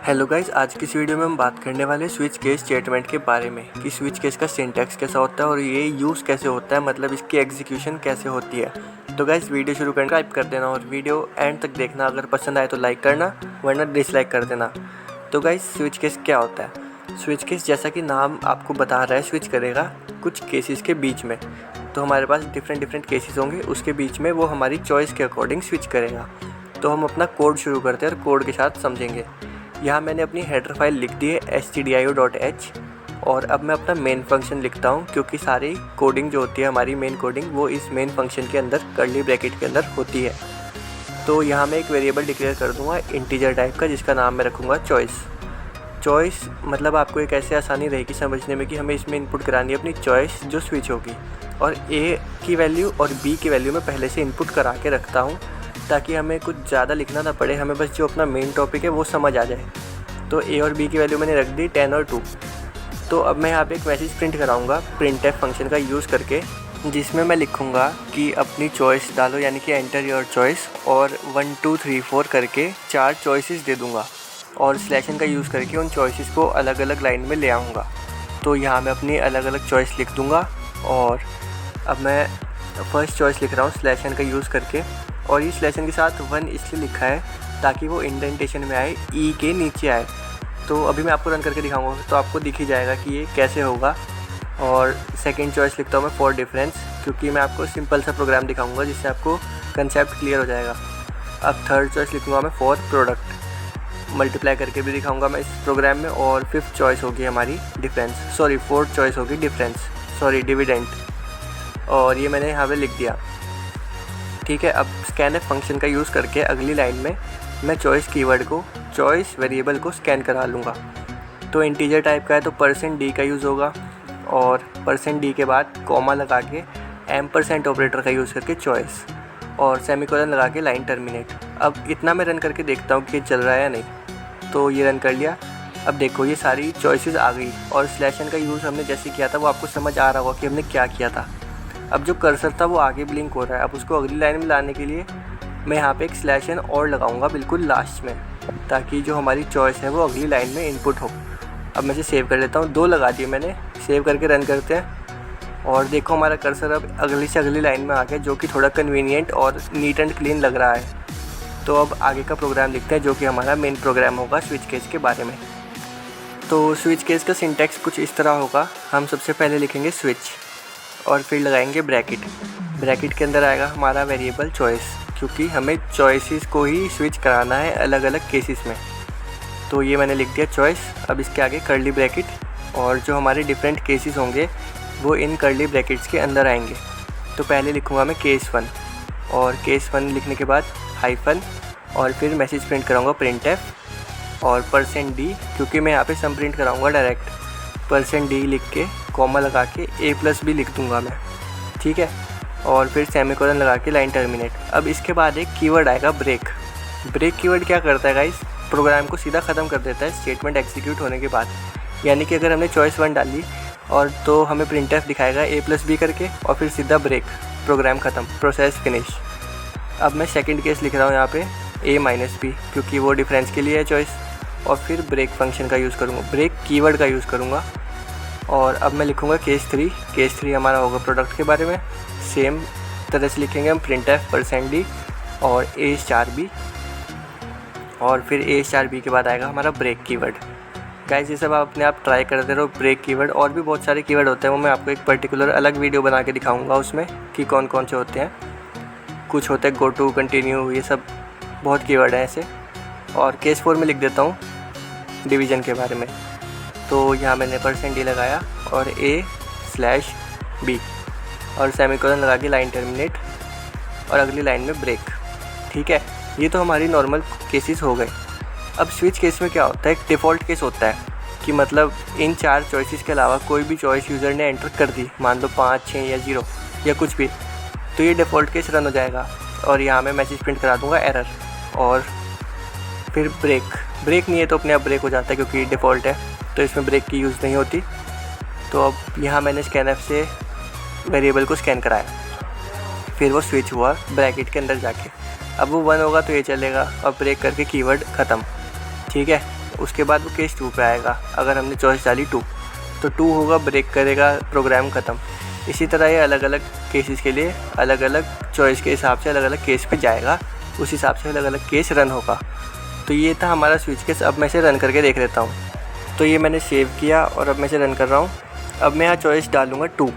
Hello guys, आज की इस वीडियो में हम बात करने वाले हैं स्विच केस स्टेटमेंट के बारे में कि स्विच केस का सिंटैक्स कैसा होता है और ये यूज़ कैसे होता है, मतलब इसकी एग्जीक्यूशन कैसे होती है। तो गाइस वीडियो शुरू करने टाइप कर देना और वीडियो एंड तक देखना। अगर पसंद आए तो लाइक करना, वरना डिसलाइक कर देना। तो गाइस स्विच केस क्या होता है? स्विच केस जैसा कि नाम आपको बता रहा है, स्विच करेगा कुछ केसेस के बीच में। तो हमारे पास डिफरेंट केसेस होंगे, उसके बीच में वो हमारी चॉइस के अकॉर्डिंग स्विच करेगा। तो हम अपना कोड शुरू करते हैं और कोड के साथ समझेंगे। यहाँ मैंने अपनी हेडर फाइल लिख दी है stdio.h और अब मैं अपना मेन फंक्शन लिखता हूँ, क्योंकि सारी कोडिंग जो होती है हमारी मेन कोडिंग वो इस मेन फंक्शन के अंदर कर्ली ब्रैकेट के अंदर होती है। तो यहाँ मैं एक वेरिएबल डिक्लेयर कर दूँगा इंटीजर टाइप का, जिसका नाम मैं रखूँगा चॉइस। मतलब आपको एक ऐसे आसानी रहेगी समझने में कि हमें इसमें इनपुट करानी है अपनी चॉइस जो स्विच होगी, और ए की वैल्यू और बी की वैल्यू मैं पहले से इनपुट करा के रखता हूँ ताकि हमें कुछ ज़्यादा लिखना ना पड़े, हमें बस जो अपना मेन टॉपिक है वो समझ आ जाए। तो ए और बी की वैल्यू मैंने रख दी 10 और 2। तो अब मैं यहाँ पे एक मैसेज प्रिंट कराऊंगा printf फंक्शन का यूज़ करके, जिसमें मैं लिखूंगा कि अपनी चॉइस डालो, यानी कि एंटर योर चॉइस, और 1 2 3 4 करके 4 चॉइसेस दे दूँगा और स्लैशन का यूज़ करके उन चॉइसेस को अलग अलग लाइन में ले आऊँगा। तो यहाँ मैं अपनी अलग अलग चॉइस लिख दूँगा और अब मैं फर्स्ट चॉइस लिख रहा हूँ स्लैशन का यूज़ करके, और ये स्लैशन के साथ 1 इसलिए लिखा है ताकि वो इंडेंटेशन में आए, ई के नीचे आए। तो अभी मैं आपको रन करके दिखाऊंगा तो आपको दिख ही जाएगा कि ये कैसे होगा। और सेकंड चॉइस लिखता हूँ मैं फॉर डिफरेंस, क्योंकि मैं आपको सिंपल सा प्रोग्राम दिखाऊंगा जिससे आपको कंसेप्ट क्लियर हो जाएगा। अब थर्ड चॉइस लिखूँगा मैं फॉर प्रोडक्ट, मल्टीप्लाई करके भी दिखाऊँगा मैं इस प्रोग्राम में। और फिफ्थ चॉइस होगी हमारी फोर्थ चॉइस होगी डिविडेंड, और ये मैंने यहाँ पर लिख दिया। ठीक है, अब स्कैनफ फंक्शन का यूज़ करके अगली लाइन में मैं चॉइस कीवर्ड को, चॉइस वेरिएबल को स्कैन करा लूँगा। तो इंटीजर टाइप का है तो %d का यूज़ होगा, और %d के बाद कॉमा लगा के एम्परसेंट ऑपरेटर का यूज़ करके चॉइस, और सेमीकोलन लगा के लाइन टर्मिनेट। अब इतना मैं रन करके देखता हूँ कि ये चल रहा है या नहीं। तो ये रन कर लिया। अब देखो ये सारी चॉइसेस आ गई, और स्लैशन का यूज़ हमने जैसे किया था वो आपको समझ आ रहा होगा कि हमने क्या किया था। अब जो कर्सर था वो आगे ब्लिंक हो रहा है। अब उसको अगली लाइन में लाने के लिए मैं यहाँ पे एक स्लैशन और लगाऊंगा बिल्कुल लास्ट में, ताकि जो हमारी चॉइस है वो अगली लाइन में इनपुट हो। अब मैं इसे सेव कर लेता हूँ, 2 लगा दिए मैंने। सेव करके रन करते हैं और देखो हमारा कर्सर अब अगली से अगली लाइन में आ गया, जो कि थोड़ा कन्वीनियंट और नीट एंड क्लीन लग रहा है। तो अब आगे का प्रोग्राम लिखते हैं, जो कि हमारा मेन प्रोग्राम होगा स्विच केस के बारे में। तो स्विच केस का सिंटैक्स कुछ इस तरह होगा। हम सबसे पहले लिखेंगे स्विच और फिर लगाएंगे ब्रैकेट के अंदर आएगा हमारा वेरिएबल चॉइस, क्योंकि हमें चॉइसेस को ही स्विच कराना है अलग अलग केसेस में। तो ये मैंने लिख दिया चॉइस। अब इसके आगे कर्ली ब्रैकेट, और जो हमारे डिफरेंट केसेस होंगे वो इन कर्ली ब्रैकेट्स के अंदर आएंगे। तो पहले लिखूँगा मैं केस 1, और केस 1 लिखने के बाद हाइफन, और फिर मैसेज प्रिंट कराऊँगा printf और %d, क्योंकि मैं यहाँ पे सम प्रिंट कराऊँगा डायरेक्ट। %d लिख के कॉमा लगा के a+b लिख दूँगा मैं, ठीक है, और फिर सेमीकोलन लगा के लाइन टर्मिनेट। अब इसके बाद एक कीवर्ड आएगा ब्रेक कीवर्ड क्या करता है गाइस, प्रोग्राम को सीधा ख़त्म कर देता है स्टेटमेंट एग्जीक्यूट होने के बाद। यानी कि अगर हमने चॉइस 1 डाली और तो हमें printf दिखाएगा a+b करके, और फिर सीधा ब्रेक, प्रोग्राम ख़त्म, प्रोसेस फिनिश। अब मैं सेकंड केस लिख रहा हूँ यहाँ पे a-b, क्योंकि वो डिफरेंस के लिए है चॉइस, और फिर ब्रेक फंक्शन का यूज़ करूँगा, ब्रेक कीवर्ड का यूज़ करूँगा। और अब मैं लिखूँगा केस 3 हमारा होगा प्रोडक्ट के बारे में। सेम तरह से लिखेंगे हम printf %d और a*b, और फिर a*b के बाद आएगा हमारा ब्रेक कीवर्ड। गाइस ये सब आप अपने आप ट्राई करते रहो, ब्रेक कीवर्ड। और भी बहुत सारे कीवर्ड होते हैं, वो मैं आपको एक पर्टिकुलर अलग वीडियो बना के दिखाऊंगा उसमें कि कौन कौन से होते हैं। कुछ होते हैं गो टू, कंटिन्यू, ये सब बहुत कीवर्ड हैं ऐसे। और केस 4 में लिख देता हूँ डिवीज़न के बारे में। तो यहाँ मैंने %d लगाया और a/b, और सेमीकोलन लगा के लाइन टर्मिनेट, और अगली लाइन में ब्रेक। ठीक है, ये तो हमारी नॉर्मल केसेस हो गए। अब स्विच केस में क्या होता है, एक डिफ़ॉल्ट केस होता है कि मतलब इन 4 चॉइसेस के अलावा कोई भी चॉइस यूज़र ने एंटर कर दी, मान लो 5, 6 या 0 या कुछ भी, तो ये डिफ़ॉल्ट केस रन हो जाएगा। और यहाँ मैं मैसेज प्रिंट करा दूँगा एरर, और फिर ब्रेक नहीं है तो अपने आप ब्रेक हो जाता है क्योंकि डिफ़ॉल्ट है, तो इसमें ब्रेक की यूज़ नहीं होती। तो अब यहाँ मैंने स्कैनफ से वेरिएबल को स्कैन कराया, फिर वो स्विच हुआ ब्रैकेट के अंदर जाके। अब वो 1 होगा तो ये चलेगा, और ब्रेक करके कीवर्ड ख़त्म। ठीक है, उसके बाद वो केस 2 पे आएगा। अगर हमने चॉइस डाली 2 तो 2 होगा, ब्रेक करेगा, प्रोग्राम ख़त्म। इसी तरह ये अलग अलग केसेस के लिए अलग अलग चॉइस के हिसाब से अलग अलग केस पे जाएगा, उस हिसाब से अलग अलग केस रन होगा। तो ये था हमारा स्विच केस। अब मैं इसे रन करके देख लेता हूँ। तो ये मैंने सेव किया और अब मैं इसे रन कर रहा हूँ। अब मैं यहाँ चॉइस डालूँगा 2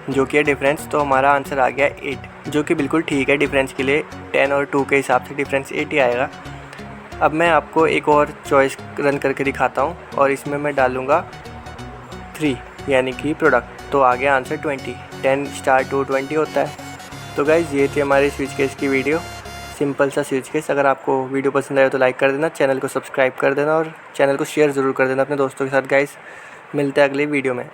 जो कि है डिफरेंस, तो हमारा आंसर आ गया 8 जो कि बिल्कुल ठीक है। डिफरेंस के लिए 10 और 2 के हिसाब से डिफरेंस 8 ही आएगा। अब मैं आपको एक और चॉइस रन करके दिखाता हूँ और इसमें मैं डालूँगा 3 यानी कि प्रोडक्ट, तो आ गया आंसर 20। 10 स्टार 2 20 होता है। तो गाइज़ ये थी हमारी स्विच केस की वीडियो, सिंपल सा स्विच केस। अगर आपको वीडियो पसंद आए तो लाइक कर देना, चैनल को सब्सक्राइब कर देना और चैनल को शेयर ज़रूर कर देना अपने दोस्तों के साथ। गाइज़ मिलते हैं अगले वीडियो में।